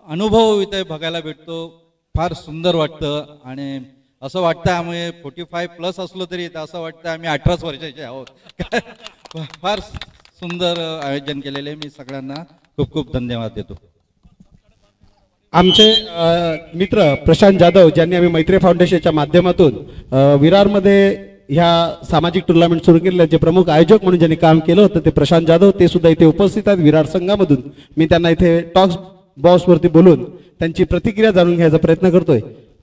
अनुभव इथे बघायला भेटतो, फार सुंदर वाटतं. आणि असं वाटतं आम्ही 45+ असलो तरी असं वाटतं आम्ही 18 वर्षाचे आहोत. फार सुंदर आयोजन केलेले. मी सगळ्यांना खूप खूप धन्यवाद देतो. आमचे मित्र प्रशांत जाधव ज्यांनी आम्ही मैत्री फाउंडेशनच्या माध्यमातून विरारमध्ये ह्या सामाजिक टुर्नामेंट सुरू केलेल्या जे प्रमुख आयोजक म्हणून ज्यांनी काम केलं होतं ते प्रशांत जाधव, ते सुद्धा इथे उपस्थित आहेत विरार संघामधून. मी त्यांना इथे टॉक्स बॉक्सवरती बोलून त्यांची प्रतिक्रिया जाणून घ्यायचा प्रयत्न करतोय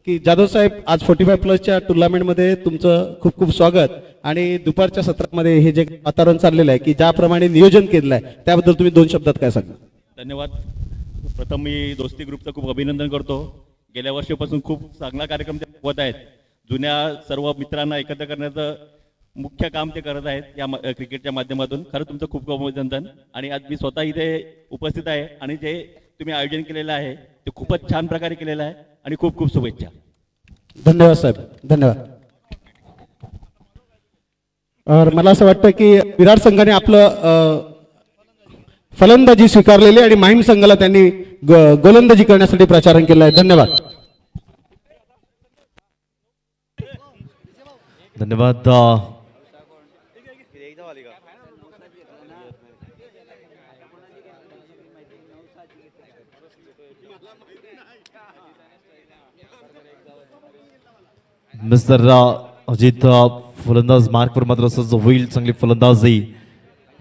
की जाधव साहेब, आज 45+ टुर्नामेंटमध्ये तुमचं खूप खूप स्वागत. आणि दुपारच्या सत्रामध्ये हे जे वातावरण चाललेलं आहे की ज्याप्रमाणे नियोजन केलेलं आहे त्याबद्दल तुम्ही 2 शब्दात काय सांगा? धन्यवाद. प्रथम मी दोस्ती ग्रुपचं खूप अभिनंदन करतो. गेल्या वर्षीपासून खूप चांगला कार्यक्रम ते होत आहेत. जुन्या सर्व मित्रांना एकत्र करण्याचं मुख्य काम ते करत आहेत या क्रिकेटच्या माध्यमातून. खरं तुमचं खूप खूप अभिनंदन. आणि आज मी स्वतः इथे उपस्थित आहे आणि जे तुम्ही आयोजन केलेलं आहे ते खूपच छान प्रकारे केलेलं आहे आणि खूप खूप शुभेच्छा. धन्यवाद साहेब, धन्यवाद. मला असं वाटतं की विरार संघाने आपलं फलंदाजी स्वीकारलेली आणि माहीम संघाला त्यांनी गोलंदाजी करण्यासाठी प्रचारण केलं आहे. धन्यवाद. धन्यवाद. मिस्टर अजित फलंदाज मार्कवर मात्र असं होईल चांगली फलंदाजी.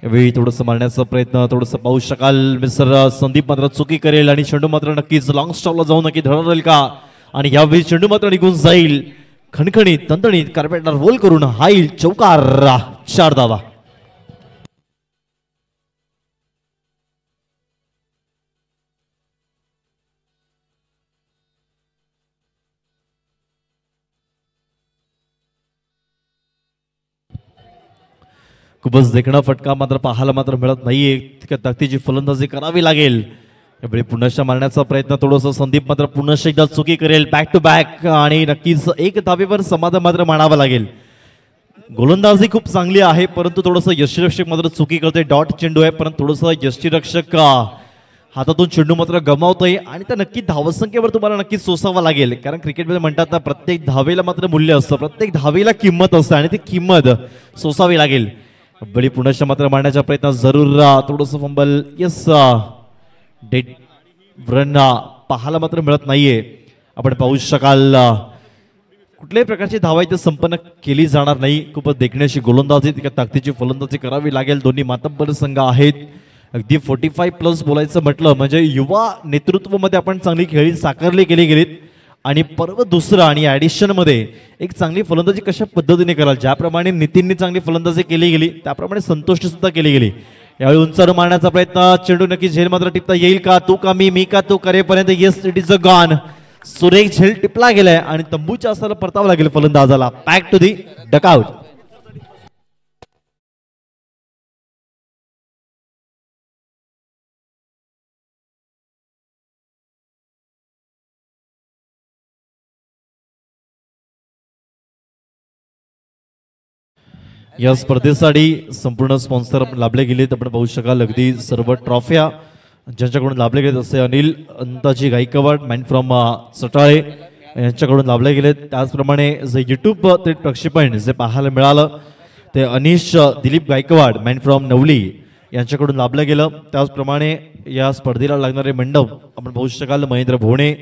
यावेळी थोडंसं मारण्याचा प्रयत्न थोडंसं पाहू शकाल. मिस्टर संदीप मात्र चुकी करेल आणि चेंडू मात्र नक्कीच लॉंग स्टॉपला जाऊन नक्की धडरेल का. आणि यावेळी चेंडू मात्र निघून जाईल. खणखणीत तंतणीत कार्पेटला रोल करून हाईल चौकार. 4 धावा. खूपच देखणा फटका मात्र पाहायला मात्र मिळत नाहीये. तितक्या ताकदीची फलंदाजी करावी लागेल. यावेळी पुन्हा मारण्याचा प्रयत्न थोडंसं संदीप मात्र पुन्हा एकदा चुकी करेल. बॅक टू बॅक आणि नक्कीच 1 धावेवर समाधान मात्र मानावं लागेल. गोलंदाजी खूप चांगली आहे परंतु थोडंसं यष्टीरक्षक मात्र चुकी करते. डॉट चेंडू आहे परंतु थोडंसं यष्टीरक्षक हातातून चेंडू मात्र गमावतोय आणि त्या नक्की धावसंख्येवर तुम्हाला नक्कीच सोसावं लागेल. कारण क्रिकेटमध्ये म्हणतात ना, प्रत्येक धावेला मात्र मूल्य असतं, प्रत्येक धावेला किंमत असते आणि ती किंमत सोसावी लागेल. बळी पुन्हा मात्र मारण्याचा प्रयत्न जरूर. थोडंसं फंबल. यस, डेड रन पाहायला मात्र मिळत नाहीये. आपण पाहू शकाल कुठल्याही प्रकारची धावा इथे संपन्न केली जाणार नाही. खूपच देखण्याची गोलंदाजी, तिच्या ताकदीची फलंदाजी करावी लागेल. दोन्ही मातब्बर संघ आहेत. अगदी 45+ बोलायचं म्हटलं म्हणजे युवा नेतृत्वामध्ये आपण चांगली खेळी साकारली केली गेलीत आणि पर्व दुसरं आणि ॲडिशन मध्ये एक चांगली फलंदाजी कशा पद्धतीने कराल. ज्याप्रमाणे नितीनने चांगली फलंदाजी केली गेली त्याप्रमाणे संतोषने सुद्धा केली गेली. यावेळी उंचावर मारण्याचा प्रयत्न. चेंडू नक्की झेल मात्र टिपता येईल का. तू का मी का तू करेपर्यंत yes it is a gone. सुरेख झेल टिपला गेलाय आणि तंबूच्या असाला परतावं लागेल फलंदाजाला. Back to the dugout. या स्पर्धेसाठी संपूर्ण स्पॉन्सर लाभले गेलेत. आपण पाहू शकाल अगदी सर्व ट्रॉफ्या ज्यांच्याकडून लाभले गेलेत असे अनिल अंताजी गायकवाड मॅन फ्रॉम सटाळे यांच्याकडून लाभले गेलेत. त्याचप्रमाणे जे यूट्यूब ते प्रक्षेपण जे पाहायला मिळालं ते अनिश दिलीप गायकवाड मॅन फ्रॉम नवली यांच्याकडून लाभलं गेलं. त्याचप्रमाणे या स्पर्धेला लागणारे मंडप आपण पाहू शकाल महेंद्र भोणे,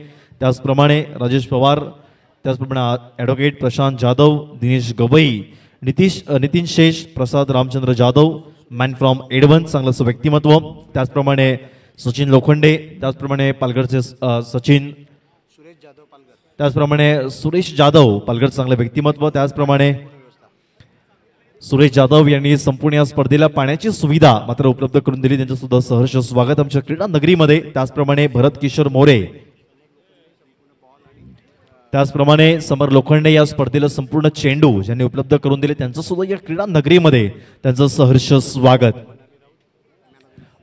त्याचप्रमाणे राजेश पवार, त्याचप्रमाणे ॲडव्होकेट प्रशांत जाधव, दिनेश गवई, नितीन शेष, प्रसाद रामचंद्र जाधव मॅन फ्रॉम एडवन चांगलं व्यक्तिमत्व, त्याचप्रमाणे सचिन लोखंडे, त्याचप्रमाणे पालघरचे सचिन, त्याचप्रमाणे सुरेश जाधव पालघर चांगलं व्यक्तिमत्व, त्याचप्रमाणे सुरेश जाधव यांनी संपूर्ण या स्पर्धेला पाण्याची सुविधा मात्र उपलब्ध करून दिली. त्यांचं सुद्धा सहर्ष स्वागत आमच्या क्रीडा नगरीमध्ये. त्याचप्रमाणे भरत किशोर मोरे, त्याचप्रमाणे समर लोखंडे या स्पर्धेला संपूर्ण चेंडू ज्यांनी उपलब्ध करून दिले त्यांचं सुद्धा या क्रीडा नगरीमध्ये त्यांचं सहर्ष स्वागत.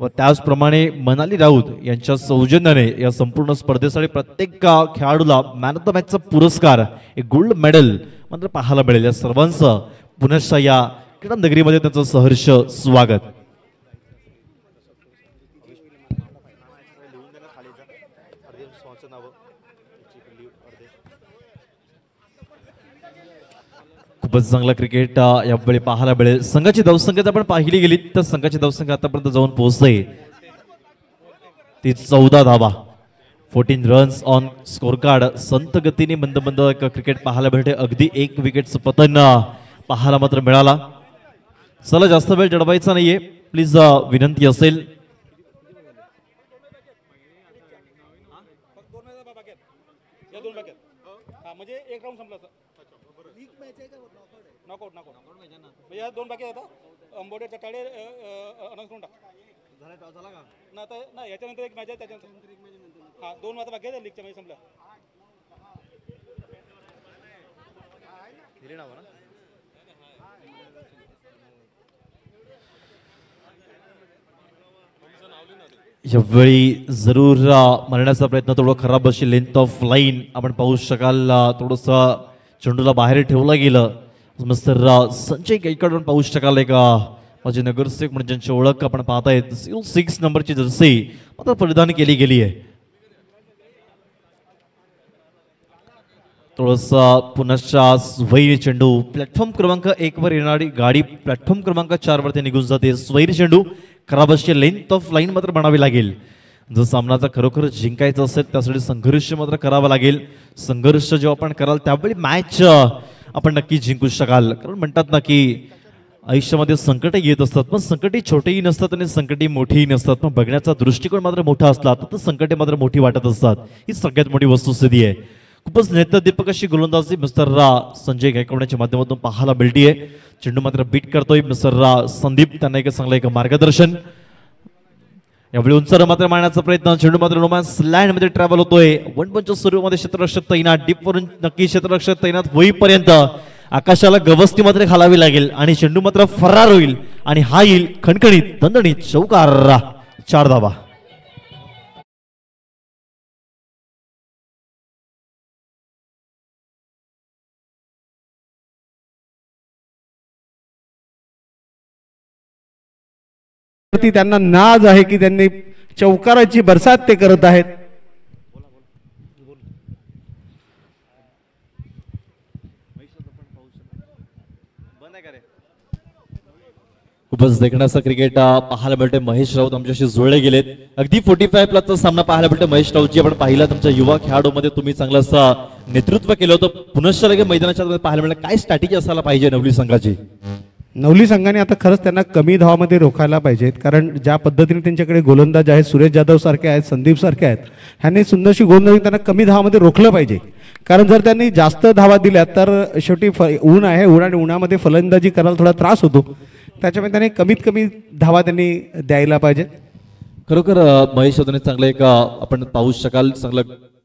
व त्याचप्रमाणे मनाली राऊत यांच्या सौजन्याने या संपूर्ण स्पर्धेसाठी प्रत्येक खेळाडूला मॅन ऑफ द मॅचचा पुरस्कार, एक गोल्ड मेडल मात्र पाहायला मिळेल. या सर्वांचं पुनश्च या क्रीडा नगरीमध्ये त्यांचं सहर्ष स्वागत. खूपच चांगला क्रिकेट यावेळी पाहायला मिळेल. संघाची धावसंख्या आपण पाहिली गेली तर संघाची धावसंख्या आतापर्यंत जाऊन पोहोचते ती 14 धावा. 14 रन्स ऑन स्कोर कार्ड. संत गतीने मंद मंद क्रिकेट पाहायला मिळते. अगदी एक विकेटचं पतन पाहायला मात्र मिळाला. चला जास्त वेळ जडवायचा नाहीये प्लीज, विनंती असेल. म्हणजे एक राऊंड संपला नॉकआउट म्हणजे दोन बाकी आता अंबोडे चटाळे अनाउन्स करून टाक झाला का ना आता ना याच्यानंतर एक मॅच आहे त्याच्यानंतर हां 2 आता बाकी आहे लीगच्या मॅच संपल्या. यावेळी जरूर मारण्याचा प्रयत्न थोडं खराब अशी लेंथ ऑफ लाईन आपण पाहू शकाल. थोडंसं चेंडूला बाहेर ठेवलं गेलं. मिस्टर संजय गायकवाड आपण पाहू शकाल. एक माझे नगरसेवक म्हणजे ज्यांची ओळख आपण पाहतायत 6 नंबरची जर्सी मात्र परिधान केली गेली आहे. थोडंसा पुनश्चा स्वैरी चेंडू प्लॅटफॉर्म क्रमांक 1 वर येणारी गाडी प्लॅटफॉर्म क्रमांक 4 वरती निघून जाते. स्वैरी चेंडू खराब अशी लेंथ ऑफ लाईन मात्र बनावी लागेल. जर सामनाचा खरोखर जिंकायचा असेल त्यासाठी संघर्ष मात्र करावा लागेल. संघर्ष जेव्हा आपण कराल त्यावेळी मॅच आपण नक्की जिंकू शकाल. कारण म्हणतात ना की आयुष्यामध्ये संकट येत असतात पण संकटी छोटेही नसतात आणि संकटी मोठीही नसतात. पण बघण्याचा दृष्टिकोन मात्र मोठा असला तर संकटे मात्र मोठी वाटत असतात. ही सगळ्यात मोठी वस्तुस्थिती आहे. खूपच नेत्रदीपक अशी गोलंदाजी मिस्टर संजय गायकवाडच्या माध्यमातून पाहायला मिळतीये. चेंडू मात्र बीट करतोय मिस्टर संदीप. त्यांना एक चांगलं एक मार्गदर्शन. यावेळी उंचावर मात्र मारण्याचा प्रयत्न. चेंडू मात्र रोमॅन्स लँड मध्ये ट्रॅव्हल होतोय. 1 पंच सुरूमध्ये क्षेत्ररक्षक तैनात. डीप वरून नक्की क्षेत्ररक्षक तैनात होईपर्यंत आकाशाला गवसती मात्र घालावी लागेल आणि चेंडू मात्र फरार होईल आणि हा येईल खणखणीत दणदणीत चौकार. 4 धावा. त्यांना नाज आहे की त्यांनी चौकाराची बरसात ते करत आहेत. खूपच देखण्याचं क्रिकेट पाहायला मिळते. महेश राऊत आमच्याशी जुळले गेलेत. अगदी 45 प्लसचा सामना पाहायला मिळते. महेश राऊतजी आपण पाहिला तुमच्या युवा खेळाडूमध्ये तुम्ही चांगलं असं नेतृत्व केलं होतं. पुनश्च लगे मैदानाच्या पाहायला मिळालं. काय स्ट्रॅटेजी असायला पाहिजे नवली संघाची? नवली संघाने आता खरंच त्यांना कमी धावामध्ये रोखायला पाहिजेत. कारण ज्या पद्धतीने त्यांच्याकडे गोलंदाज आहेत सुरेश जाधव सारखे आहेत संदीप सारखे आहेत ह्यांनी सुंदरशी गोलंदाजी त्यांना कमी धावामध्ये रोखलं पाहिजे. कारण जर त्यांनी जास्त धावा दिल्या तर शेवटी ऊन आहे. ऊन आणि उन्हामध्ये फलंदाजी करायला थोडा त्रास होतो. त्याच्यामुळे त्यांनी कमीत कमी धावा त्यांनी द्यायला पाहिजेत. खरोखर महेश राऊतने चांगलं एक आपण पाहू शकाल चांगलं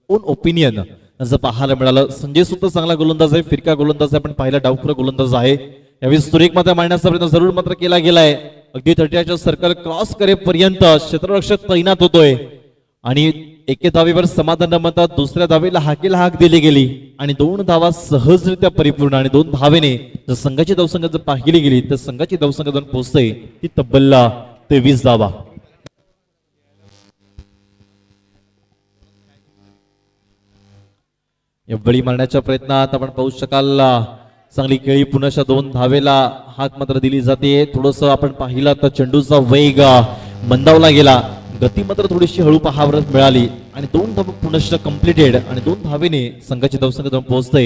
ओन ओपिनियन असं पाहायला मिळालं. संजय सुद्धा चांगला गोलंदाज आहे. फिरका गोलंदाज आहे. आपण पाहिला डावखुरा गोलंदाज आहे. यावेळी सुरेख मात्र मारण्याचा प्रयत्न जरूर मात्र केला गेलाय. अगदी 30च्या सर्कल क्रॉस करेपर्यंत क्षेत्ररक्षक तैनात होतोय आणि एके धावेवर समाधान न म्हणतात दुसऱ्या धावेला हाकेला हाक दिली गेली आणि 2 धावा सहजरित्या परिपूर्ण आणि 2 धावेने जर संघाची धावसंख्या जर पाहिली गेली तर संघाची धावसंख्या जाऊन पोहोचते ती तब्बल 23 धावा. या बळी मारण्याच्या प्रयत्नात आपण पाहू शकाल चांगली केळी पुन्हा 2 धावेला हाक मात्र दिली जाते. थोडस आपण पाहिलं तर चेंडूचा वेग मंदावला गेला. गती मात्र थोडीशी हळू पाहावरच मिळाली आणि 2 धावा पुन्हा कंप्लीटेड आणि 2 धावेने संघाची धावसंख्या जाऊन पोहोचते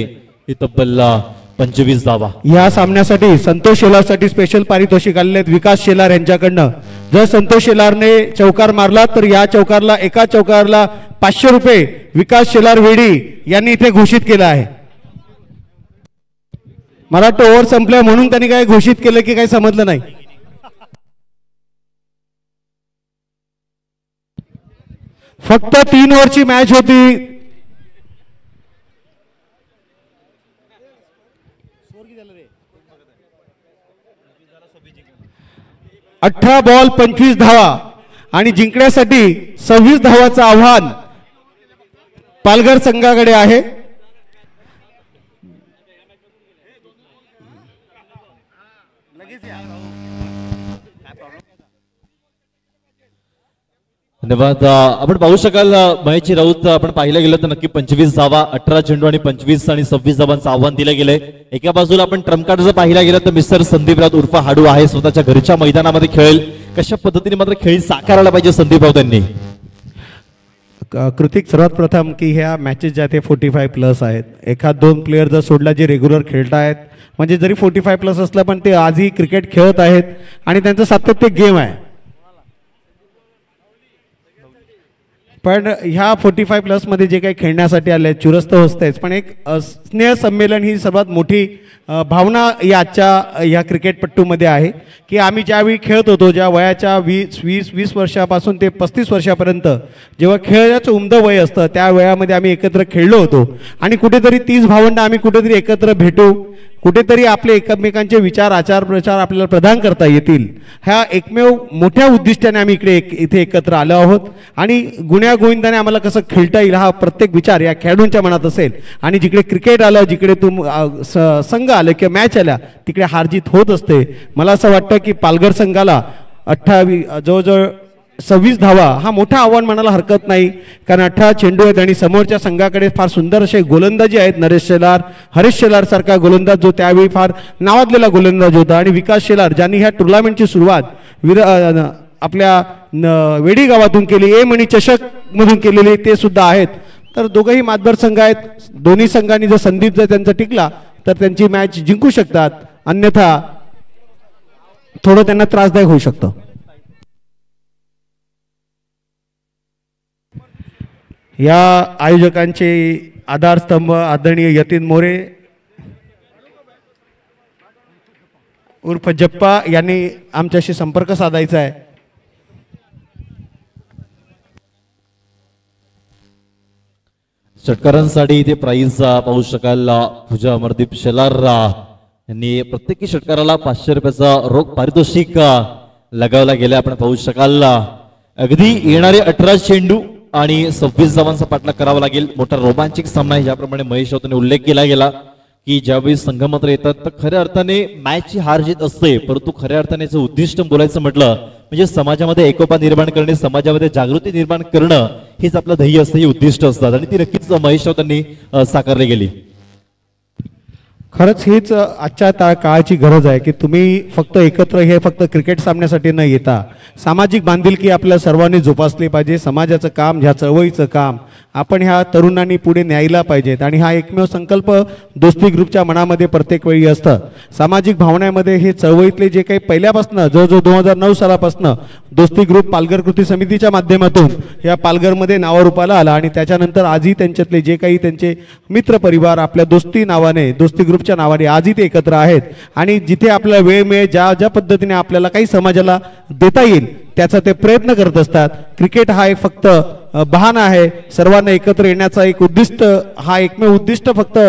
ही तब्बल 25 धावा. या सामन्यासाठी संतोष शेलारसाठी स्पेशल पारितोषिक आलेले आहेत विकास शेलार यांच्याकडनं. जर संतोष शेलारने चौकार मारला तर या चौकारला एका चौकारला 500 रुपये विकास शेलार वेडी यांनी इथे घोषित केलं आहे. मला वाटतं ओव्हर संपल्या म्हणून त्यांनी काय घोषित केलं की काही समजलं नाही. फक्त 3 ओव्हरची मॅच होती. 18 बॉल 25 धावा आणि जिंकण्यासाठी 26 धावाचं आव्हान पालघर संघाकडे आहे. धन्यवाद. आपण पाहू शकाल महेश राऊत आपण पाहिलं गेलं तर नक्की 25 धावा, 18 चेंडू आणि 25 आणि 26 धावांचं आव्हान दिलं गेलंय. एका बाजूला आपण ट्रम्प कार्ड जर पाहिला गेलं तर मिस्टर संदीप राऊत उर्फ हाडू आहे, स्वतःच्या घरच्या मैदानामध्ये खेळेल. कशा पद्धतीने मात्र खेळी साकारायला पाहिजे संदीप राऊत यांनी. कृतिक, सर्वात प्रथम की ह्या मॅचेस ज्या ते 45+ आहेत. एखाद 2 प्लेयर जर सोडला जे रेग्युलर खेळत आहेत, म्हणजे जरी 45+ असलं पण ते आजही क्रिकेट खेळत आहेत आणि त्यांचं सातत्य गेम आहे. पण ह्या 45+ मध्ये जे काही खेळण्यासाठी आले चुरस्त होतेच, पण एक स्नेह संमेलन ही सर्वात मोठी भावना या आजच्या या क्रिकेटपट्टूमध्ये आहे की आम्ही ज्यावेळी खेळत होतो, ज्या वयाच्या 20 वर्षापासून ते 35 वर्षापर्यंत जेव्हा खेळाचं उमदं वय असतं त्या वयामध्ये आम्ही एकत्र खेळलो होतो आणि कुठेतरी 30 भावंड आम्ही कुठेतरी एकत्र भेटू, कुठेतरी आपले एकमेकांचे विचार आचार प्रचार आपल्याला प्रदान करता येतील, ह्या एकमेव मोठ्या उद्दिष्टाने आम्ही इथे एकत्र आलो आहोत. आणि गुण्यागोविंदाने आम्हाला कसं खेळता येईल हा प्रत्येक विचार या खेळाडूंच्या मनात असेल. आणि जिकडे क्रिकेट आलं, जिकडे संघ आलं किंवा मॅच आल्या तिकडे हारजीत होत असते. मला असं वाटतं की पालघर संघाला 28 जवळजवळ 26 धावा हा मोठं आव्हान म्हणायला हरकत नाही, कारण 18 चेंडू आहेत आणि समोरच्या संघाकडे फार सुंदर असे गोलंदाजी आहेत. नरेश शेलार, हरीश शेलार सारखा गोलंदाज जो त्यावेळी फार नावाजलेला गोलंदाज होता, आणि विकास शेलार ज्यांनी ह्या टुर्नामेंटची सुरुवात आपल्या वेडी गावातून केली, मणी चषक मधून केलेली ते सुद्धा आहेत. तर दोघंही मातबर संघ आहेत. दोन्ही संघांनी जर संदीप जर त्यांचा टिकला तर त्यांची मॅच जिंकू शकतात, अन्यथा थोडं त्यांना त्रासदायक होऊ शकतं. या आयोजकांचे आधारस्तंभ आदरणीय यतीन मोरे उर्फ जप्पा यांनी आमच्याशी संपर्क साधायचा आहे. षटकारांसाठी इथे प्राइज पाहू शकाल. पूजा अमरदीप शेलार यांनी प्रत्येकी षटकाराला 500 रुपयाचा रोख पारितोषिक लगावला गेला. आपण पाहू शकाल अगदी येणारे 18 चेंडू आणि 26 धावांचा पाठलाग करावा लागेल. मोठा रोमांचक सामना आहे. ज्याप्रमाणे महेश राऊतांनी उल्लेख केला गेला की ज्यावेळी संघ मात्र येतात तर खऱ्या अर्थाने मॅचची हार जीत असते, परंतु खऱ्या अर्थाने उद्दिष्ट बोलायचं म्हटलं म्हणजे समाजामध्ये एकोपा निर्माण करणे, समाजामध्ये जागृती निर्माण करणं हेच आपलं ध्येय असतं, ही उद्दिष्ट असतात आणि ती नक्कीच महेश राऊतांनी साकारली गेली. खरंच हीच आजच्या काळाची गरज आहे की तुम्ही फक्त एकत्र हे फक्त क्रिकेट सामन्यासाठी न येता सामाजिक बांधिलकी आपल्या सर्वांनी जोपासली पाहिजे. समाजाचं काम, ह्या चळवळीचं काम आपण ह्या तरुणांनी पुढे न्यायला पाहिजेत. आणि हा एकमेव संकल्प दोस्ती ग्रुपच्या मनामध्ये प्रत्येक वेळी असतं. सामाजिक भावनेमध्ये हे चळवळीतले जे काही पहिल्यापासून जवळजवळ 2009 सालापासून दोस्ती ग्रुप पालघर कृती समितीच्या माध्यमातून या पालघरमध्ये नावारूपाला आला आणि त्याच्यानंतर आजही त्यांच्यातले जे काही त्यांचे मित्र परिवार आपल्या दोस्ती नावाने, दोस्ती ग्रुपच्या नावाने आजही ते एकत्र आहेत. आणि जिथे आपल्याला वेळ मिळेल, ज्या पद्धतीने आपल्याला काही समाजाला देता येईल त्याचा ते प्रयत्न करत असतात. क्रिकेट हा एक फक्त बहाणा आहे, सर्वांना एकत्र येण्याचा एक उद्दिष्ट, हा एकमेव उद्दिष्ट फक्त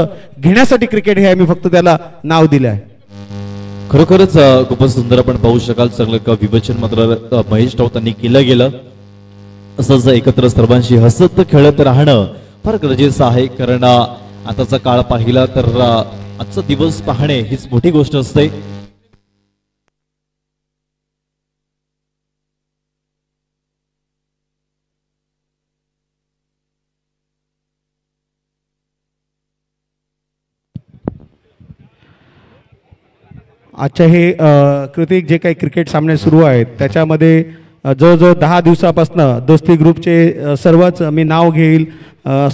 घेण्यासाठी क्रिकेट हे आम्ही फक्त त्याला नाव दिलं आहे. खरोखरच खूपच सुंदर आपण पाहू शकाल. सगळं विवेचन मात्र महेश राऊतांनी केलं गेलं. असंच एकत्र सर्वांशी हसत खेळत राहणं फार गरजेचं आहे, कारण आताचा काळ पाहिला तर आजचा दिवस पाहणे हीच मोठी गोष्ट असते. आजच्या हे कृतिक जे काही क्रिकेट सामने सुरू आहेत त्याच्यामध्ये जवळजवळ 10 दिवसापासून दोस्ती ग्रुपचे सर्वच मी नाव घेईल,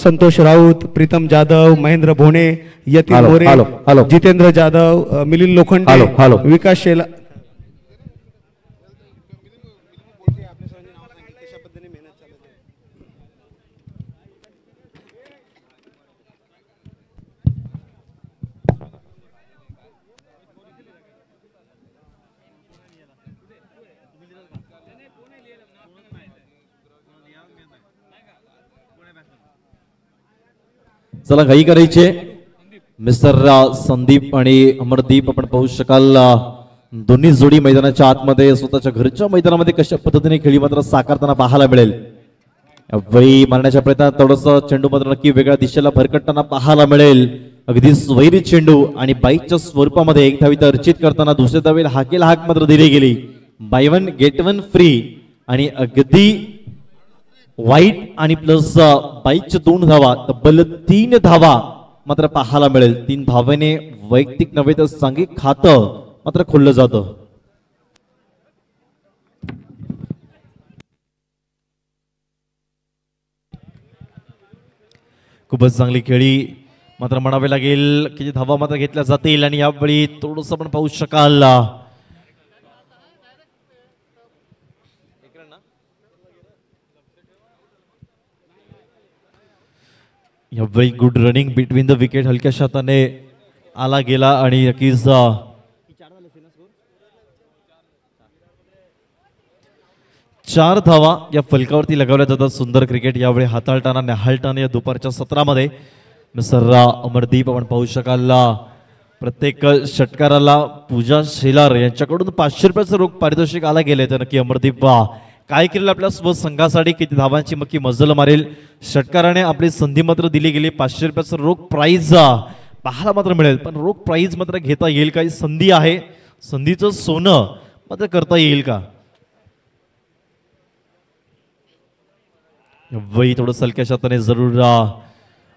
संतोष राऊत, प्रीतम जाधव, महेंद्र भोणे, यतीन मोरे, जितेंद्र जाधव, मिलिंद लोखंडे, विकास शेला, चला घाई करायचे. मिस्टर संदीप आणि अमरदीप आपण पाहू शकाल दोन्ही जोडी मैदानाच्या आतमध्ये स्वतःच्या घरच्या मैदानामध्ये कशा पद्धतीने खेळी मात्र साकारताना पाहायला मिळेल. वही मारण्याच्या प्रयत्नात थोडंसं चेंडू मात्र नक्की वेगळ्या दिशेला भरकटताना पाहायला मिळेल. अगदी स्वैरी चेंडू आणि बाईकच्या स्वरूपामध्ये एक धावी अर्चित करताना दुसऱ्या धावेला हाकेला हाक मात्र दिली गेली. By one get one free आणि अगदी वाईट आणि प्लस बाईकच्या 2 धावा, तब्बल 3 धावा मात्र पाहायला मिळेल. 3 धावेने वैयक्तिक नव्हे तर सांघिक खातं मात्र खोललं जातं. खूपच चांगली खेळी मात्र म्हणावे लागेल की धावा मात्र घेतल्या जातील आणि यावेळी थोडस आपण पाहू शकाल यावेळी good running between the wicket हलक्या हाताने आला गेला आणि नक्कीच 4 धावा या फलकावरती लगावल्या जातात. सुंदर क्रिकेट यावेळी हाताळताना न्याहाळताना या दुपारच्या सत्रामध्ये मिस्टर अमरदीप आपण पाहू शकाल. प्रत्येक षटकाराला पूजा शेलार यांच्याकडून 500 रुपयाचं रोख पारितोषिक आला गेले. तर नक्की अमरदीप काय केलेलं आपल्या स्वसंघासाठी किती धावांची मक्की मजल मारेल. षटकाराने आपली संधी मात्र दिली गेली. 500 रुपयाचं रोख प्राईज पाहायला मात्र मिळेल, पण रोख प्राईज मात्र घेता येईल का? ही संधी आहे, संधीचं सोनं मात्र करता येईल का? वही थोडं सलक्या हाताने जरूर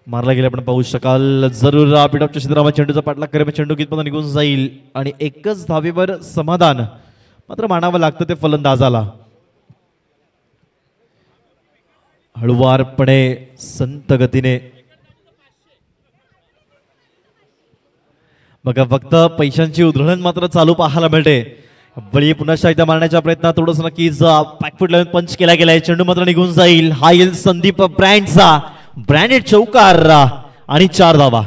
मारला गेला आपण पाहू शकाल. जरूर पिटअपच्या क्षेत्रामध्ये चेंडूचा पाठलाग करेल, चेंडू कितपर्यंत निघून जाईल आणि एकच धावेवर समाधान मात्र मानावं लागतं ते फलंदाजाला. हळुवारपणे संत गतीने बघा फक्त पैशांची उधळण मात्र चालू पाहायला मिळते. बळी पुन्हा एकदा मारण्याच्या प्रयत्नात थोडंसं नक्कीच बॅकफूट लावून पंच केला गेलाय. चेंडू मात्र निघून जाईल. हा येईल संदीप ब्रँडचा ब्रँडेड चौकार आणि 4 धावा.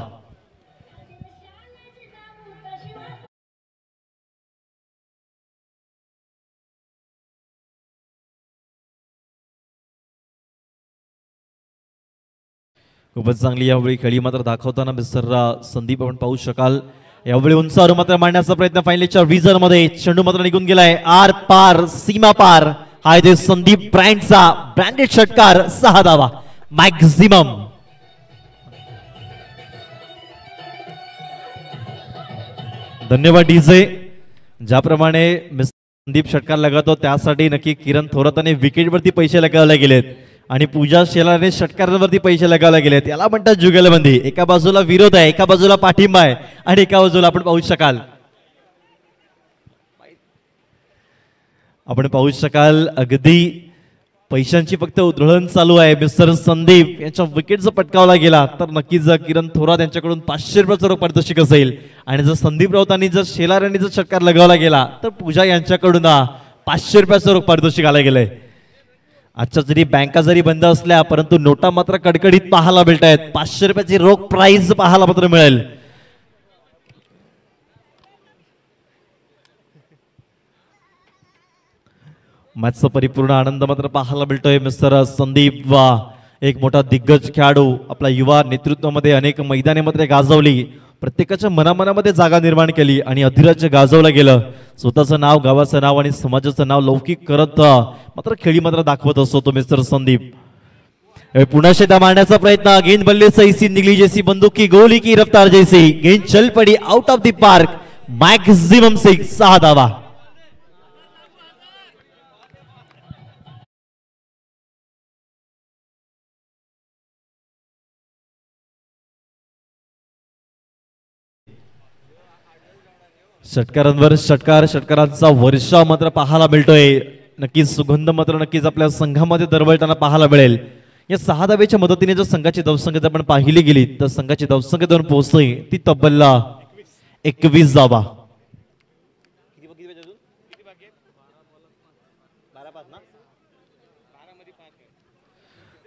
खूपच चांगली यावेळी खेळी मात्र दाखवताना मिस्टर संदीप आपण पाहू शकाल. यावेळी उंचावर मात्र मांडण्याचा प्रयत्न फायनलच्या विजर मध्ये. चेंडू मात्र निघून गेलाय आर पार सीमा पार. हा आहे संदीप ब्रँडचा ब्रँडेड षटकार 6 धावा मॅक्झिमम. धन्यवाद डीजे. ज्याप्रमाणे संदीप षटकार लगावतो त्यासाठी नक्की किरण थोराताने विकेटवरती पैसे लगावले गेलेत आणि पूजा शेलारने षटकारांवरती पैसे लगावले गेलेत. याला म्हणतात जुगलबंदी. एका बाजूला विरोध आहे, एका बाजूला पाठिंबा आहे आणि एका बाजूला आपण पाहू शकाल अगदी पैशांची फक्त उधळण चालू आहे. मिस्टर संदीप यांच्या विकेट जर पटकावला गेला तर नक्कीच किरण थोरात यांच्याकडून 500 रुपयाचं रोख पारितोषिक असेल आणि जर संदीप राऊतांनी जर शेलार यांनी जर षटकार लगावला गेला तर पूजा यांच्याकडून 500 रुपयाचं रोख पारितोषिक आलं गेलंय. आजच्या जरी बँका जरी बंद असल्या परंतु नोटा मात्र कडकडीत पाहायला मिळत आहेत. 500 रुपयाची रोख प्राईज पाहायला मात्र मिळेल. मॅचचा परिपूर्ण आनंद मात्र पाहायला मिळतोय. मिस्टर संदीप एक मोठा दिग्गज खेळाडू, आपला युवा नेतृत्वामध्ये अनेक मैदाने मात्र गाजवली, प्रत्येकाच्या मनामध्ये जागा निर्माण केली आणि अधिराज्य गाजवलं गेलं. स्वतःचं नाव, गावाचं नाव आणि समाजाचं नाव लौकिक करत मात्र खेळी मात्र दाखवत असतो तो मिस्टर संदीप. पुन्हा शेता मारण्याचा प्रयत्न. गेंद बल्ले सैसी निकली जैसी बंदूक की गोली की रफ्तार जैसी. गेंद चल पडी out of the park. Maximum 6 धावा. षटकारांवर षटकारांचा वर्षाव मात्र पाहायला मिळतोय. नक्कीच सुगंध मात्र नक्कीच आपल्या संघामध्ये दरवळताना पाहायला मिळेल. या 6 धावेच्या मदतीने जर संघाची धावसंख्या आपण पाहिली गेली तर संघाची धावसंख्या पोहोचते ती तब्बल 21 धावा.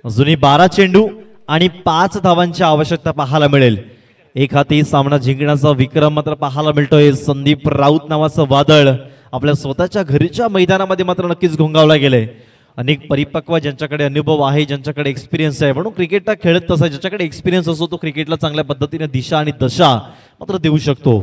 अजूनही 12 चेंडू आणि 5 धावांची आवश्यकता पाहायला मिळेल. एक हाती सामना जिंकण्याचा विक्रम मात्र पाहायला मिळतोय. संदीप राऊत नावाचं वादळ आपल्या स्वतःच्या घरीच्या मैदानामध्ये मात्र नक्कीच घोंगावला गेलंय. अनेक परिपक्व ज्यांच्याकडे अनुभव आहे, ज्यांच्याकडे एक्सपिरियन्स आहे, म्हणून क्रिकेटला खेळत तसा ज्याच्याकडे एक्सपिरियन्स असतो तो क्रिकेटला चांगल्या पद्धतीने दिशा आणि दशा मात्र देऊ शकतो.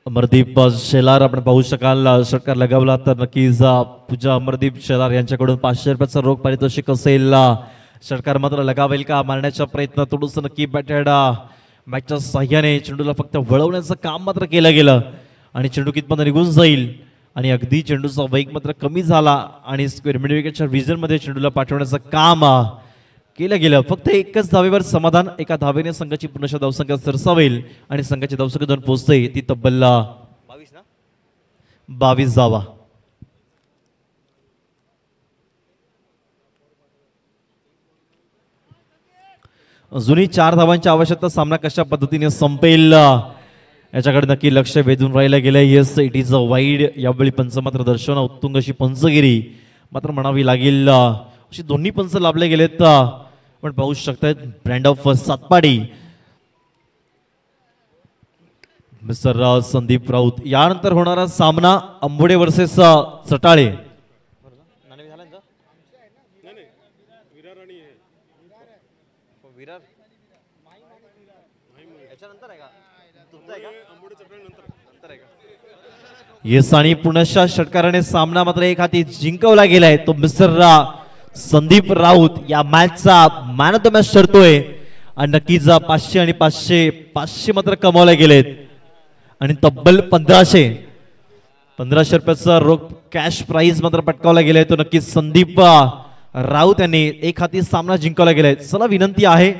अमरदीप शेलार आपण पाहू शकाल. षटकार लगावला तर नक्कीच पूजा अमरदीप शेलार यांच्याकडून 500 रुपयाचं रोख पारितोषिक असेल. षटकार मात्र लगावेल का मारण्याचा प्रयत्न थोडंसं नक्की बॅटेड मॅचच्या साह्याने चेंडूला फक्त वळवण्याचं काम मात्र केलं गेलं आणि चेंडू कितपर्यंत निघून जाईल आणि अगदी चेंडूचा वेग मात्र कमी झाला आणि स्क्वेअर मिड विकेटच्या विजनमध्ये चेंडूला पाठवण्याचं काम केलं गेलं. फक्त एकच धावेवर समाधान. एका धावेने संघाची पुन्हा धावसंख्या सरसावेल आणि संघाची धावसंख्या दोन पोहोचते ती तब्बल 22 धावा. जुनी 4 धावांची आवश्यकता. सामना कशा पद्धतीने संपेल याच्याकडे नक्की लक्ष वेधून राहिलं गेलं. Yes, it is a wide. यावेळी पंच मात्र दर्शवणं उत्तुंग अशी पंचगिरी मात्र म्हणावी लागेल. अशी दोन्ही पंच लाभले गेलेत. पण पाहू शकतायत brand of Satpadi mister Sandeep Raut. यानंतर होणारा सामना अंबोडे वर्सेस चटाळे. येस, आणि पुनश्च षटकाराने सामना मात्र एक हाती जिंकवला गेलाय. तो मिस्टर संदीप राऊत या मॅचचा मॅन ऑफ द मॅच ठरतोय आणि नक्कीच 500 आणि 500 मात्र कमावले गेलेत आणि तब्बल 1500 रुपयाचा रोख कॅश प्राइज मात्र पटकावला गेलाय. तो नक्कीच संदीप राऊत यांनी एक हाती सामना जिंकवला गेलाय. चला विनंती आहे